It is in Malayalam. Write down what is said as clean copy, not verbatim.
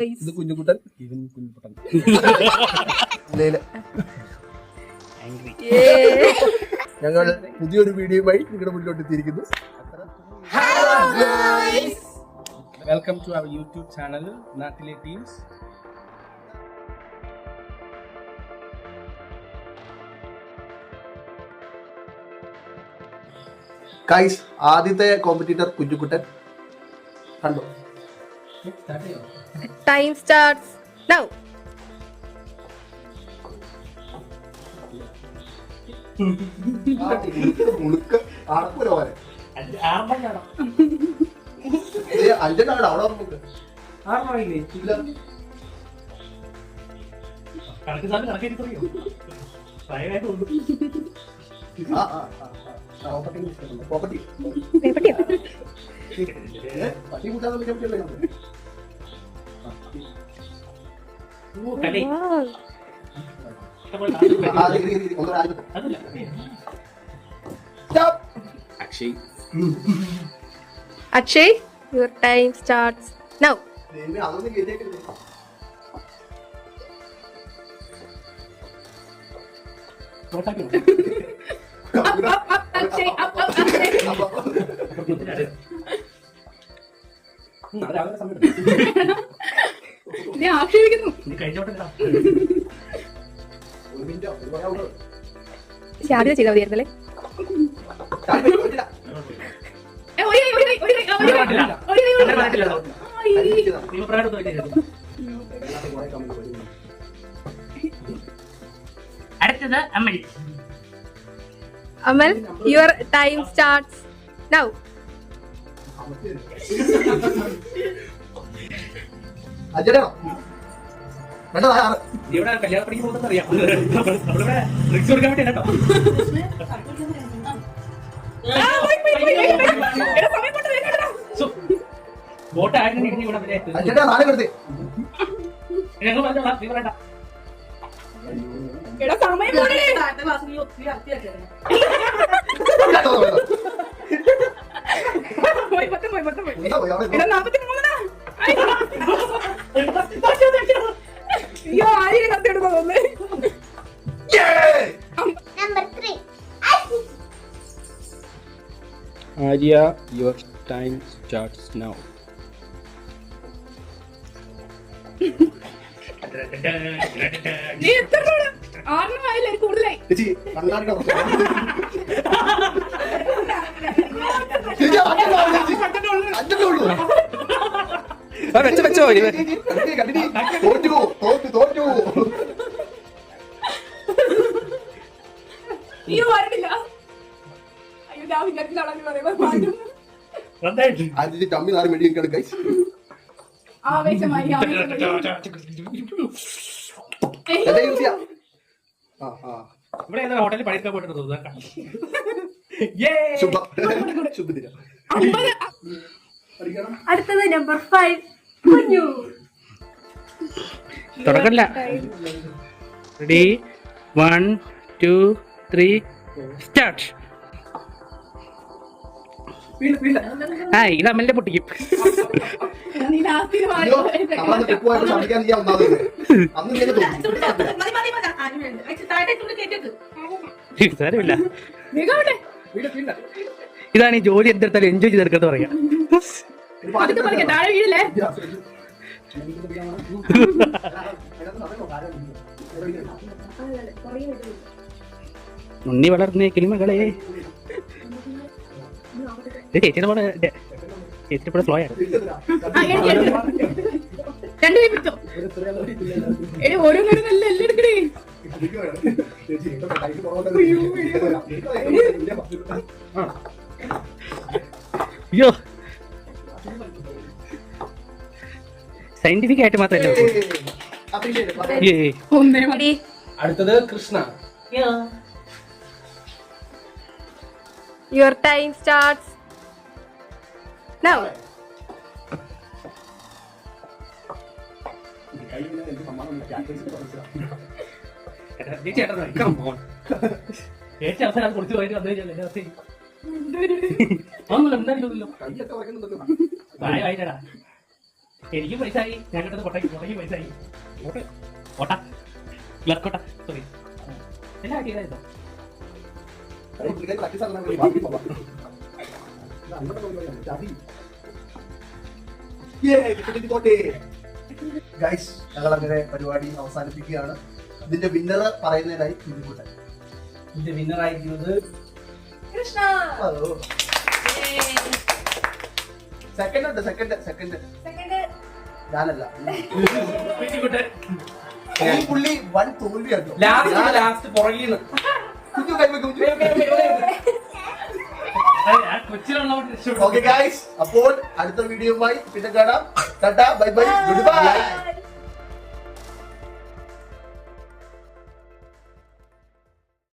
ഇത് കുഞ്ഞുകുട്ടൻ, ഇവൻ കുഞ്ഞുകുട്ടൻ. ഞങ്ങൾ പുതിയൊരു വീഡിയോയുമായി നിങ്ങളുടെ മുന്നിലോട്ട് എത്തിയിരിക്കുന്നു. Welcome to our YouTube channel നാട്ടിലെ ടീംസ്. ഗൈസ്, ആദ്യത്തെ കോമ്പറ്റീറ്റർ കുഞ്ഞുകുട്ടൻ കണ്ടോ? Time starts now. Akshay, your time starts now. Akshay, up, Akshay. ഞാൻ ആക്ഷേപിക്കുന്നു. ആദ്യം ചെയ്താൽ മതിയായിരുന്നല്ലേ? അടുത്തത് അമൽ. അമൽ, your time starts now. ഇവിടെ കല്യാണപ്പണിക്ക് പോകുന്ന അറിയാം. ഡ്രിങ്ക്സ് കൊടുക്കാൻ വേണ്ടി കേട്ടോ. ബോട്ട് ആയിരുന്നു ഇടിഞ്ഞു കൂടെ ഞങ്ങൾ പറഞ്ഞോളാം, നീ പറയണ്ട. സമയം അയ്യോ, ആരെയും കത്തെടുക്കാൻ തോന്നേ. Arya, your time starts now. നീ എത്ര ആറിനും ആയില്ലേ കൂടുതലായി. നീ വരണില്ല. അയ്യോ, ഞാൻ വിചാരിച്ചാളെന്ന് പറയുമ്പോ ആവേശമായി ഇവിടെ ഏതാ ഹോട്ടലിൽ പണിയെടുക്കാൻ പോയിട്ടുണ്ട്. അടുത്തത് നമ്പർ 5 കുഞ്ഞു. തുടക്കല്ല. Ready, 1 2 3 start. ഇത് അമ്മന്റെ പൊട്ടിക്കും. നീ ലാസ്റ്റിൽ സാരമില്ല. ഇതാണ് ഈ ജോലി എന്തെടുത്താലും എൻജോയ് ചെയ്തെടുക്കുന്നത് പറയാം. താഴെ വീഴില്ലേ? ഉണ്ണി വളർന്നേ കിളിമകളെ. ചേച്ചിയുടെ പോലെ ചേച്ചിയുടെ കൂടെ സ്ലോ ആണ്. രണ്ടുപേരും പിടിച്ചോ. ഓരോന്നോരും നല്ല എല്ലാം എടുക്കണേ. അയ്യോ, സയന്റിഫിക് ആയിട്ട് മാത്രമല്ല. അടുത്തത് Krishna. Your time starts now. ചേച്ചി അവസാനം കൊടുത്തു പോയിട്ട് വന്നു കഴിഞ്ഞാൽ എനിക്ക് പൈസ ആയി. ഞാൻ കിട്ടുന്ന കൊട്ടയ്ക്ക് പൈസ ആയി. കോട്ട ഗ്ലർക്കോട്ട സോറി എല്ലാം ആക്കിയതായിരുന്നോ? ഗൈസ്, ഞങ്ങൾ അങ്ങനെ പരിപാടി അവസാനിപ്പിക്കുകയാണ്. ഇതിന്റെ വിന്നർ പറയുന്നതിനായി കുഞ്ഞുകുട്ടൻ. ഇതിന്റെ വിന്നർ ആയിരിക്കുന്നത് കൃഷ്ണ. സെക്കൻഡ് ഉണ്ട്, സെക്കൻഡ് സെക്കൻഡ് ഞാനല്ല. കുഞ്ഞുകുട്ടൻ. ഈ പുള്ളി വൻ തോൽവിയാട്ടോ. ലാസ്റ്റ് പുറകിന്ന് കുഞ്ഞു കൈവയ്ക്കും. ഞാൻ കൊച്ചിയിലുള്ളതുകൊണ്ട് രക്ഷപ്പെട്ടു. ഓക്കെ ഗൈസ്, അപ്പോൾ അടുത്ത വീഡിയോയുമായി പിന്നെ കാണാം. Tata, bye bye, good bye.